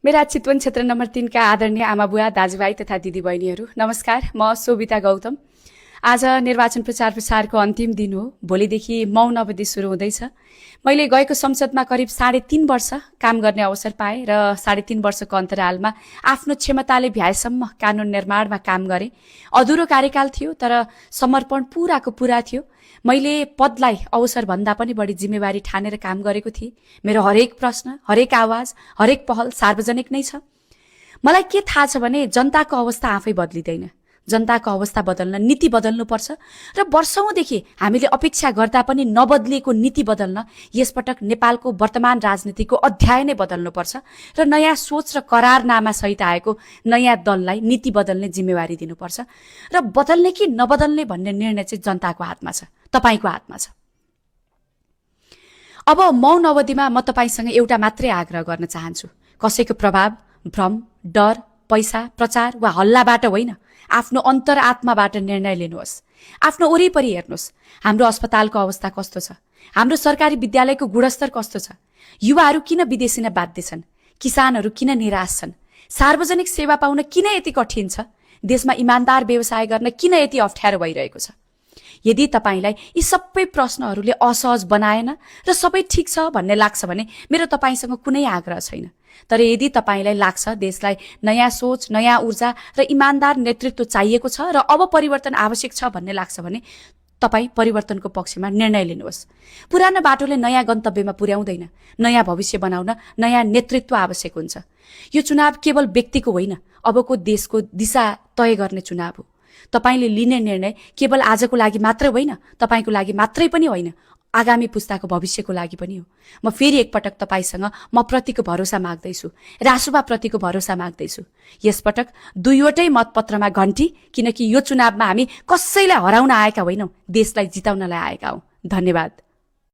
मेरा चितवन क्षेत्र नम्बर 3 का आदरणीय आमाबुवा दाजुभाइ तथा दिदीबहिनीहरू नमस्कार। म शोभिता गौतम। आज निर्वाचन प्रचार प्रसारको अन्तिम दिन हो। भोलिदेखि मौन अवधि सुरु हुँदैछ। मैले गएको संसदमा करिब 3.5 वर्ष काम गर्ने अवसर पाएँ र 3.5 वर्षको अन्तरालमा आफ्नो क्षमताले भ्याएसम्म कानून निर्माणमा काम गरेँ। अधुरो कार्यकाल थियो तर समर्पण पुराको पुरा थियो। मैले पदलाई अवसर भन्दा पनि बढी जिम्मेवारी ठानेर काम गरेको थिएँ। मेरो हरेक प्रश्न, हरेक आवाज, हरेक पहल सार्वजनिक नै छ। मलाई के थाहा छ भने जनताको अवस्था आफै बदलिँदैन। जनताको अवस्था बदल्न नीति बदल्नुपर्छ र वर्षौंदेखि हामीले अपेक्षा गर्दा पनि नबदलिएको नीति बदल्न यसपटक नेपालको वर्तमान राजनीतिको अध्याय नै बदल्नुपर्छ र नयाँ सोच र करारनामा सहित आएको नयाँ दललाई नीति बदल्ने जिम्मेवारी दिनुपर्छ र बदल्ने कि नबदल्ने भन्ने निर्णय चाहिँ जनताको हातमा छ, तपाईको हातमा छ। अब मौन अवधिमा म तपाईसँग एउटा मात्रै आग्रह गर्न चाहन्छु। कसैको प्रभाव, भ्रम, डर, पैसा, प्रचार वा हल्लाबाट होइन, आफ्नो अन्तरआत्माबाट निर्णय लिनुहोस्। आफ्नो वरिपरि हेर्नुहोस्। हाम्रो अस्पतालको अवस्था कस्तो छ? हाम्रो सरकारी विद्यालयको गुणस्तर कस्तो छ? युवाहरू किन विदेशिन बाध्य छन्? किसानहरू किन निराश छन्? सार्वजनिक सेवा पाउन किन यति कठिन छ? देशमा इमानदार व्यवसाय गर्न किन यति अप्ठ्यारो भइरहेको छ? यदि तपाईलाई यी सबै प्रश्नहरूले असहज बनाएन र सबै ठिक छ भन्ने लाग्छ भने मेरो तपाईसँग कुनै आग्रह छैन। तर यदि तपाईलाई लाग्छ देशलाई नयाँ सोच, नयाँ ऊर्जा र इमानदार नेतृत्व चाहिएको छ र अब परिवर्तन आवश्यक छ भन्ने लाग्छ भने तपाई परिवर्तनको पक्षमा निर्णय लिनुहोस्। पुरानो बाटोले नयाँ गन्तव्यमा पुर्याउँदैन। नयाँ भविष्य बनाउन नयाँ नेतृत्व आवश्यक हुन्छ। यो चुनाव केवल व्यक्तिको होइन, अबको देशको दिशा तय गर्ने चुनाव हो। तपाईले लिने निर्णय केवल आजको लागि मात्र होइन, तपाईको लागि मात्रै पनि होइन, आगामी पुस्ताको भविष्यको लागि पनि हो। म फेरि एकपटक तपाईसँग म प्रतिको भरोसा माग्दैछु, रासुवा प्रतिको भरोसा माग्दैछु। यसपटक दुईवटै मतपत्रमा घण्टी, किनकि यो चुनावमा हामी कसैलाई हराउन आएका होइनौं, देशलाई जिताउनलाई आएका हौं। धन्यवाद।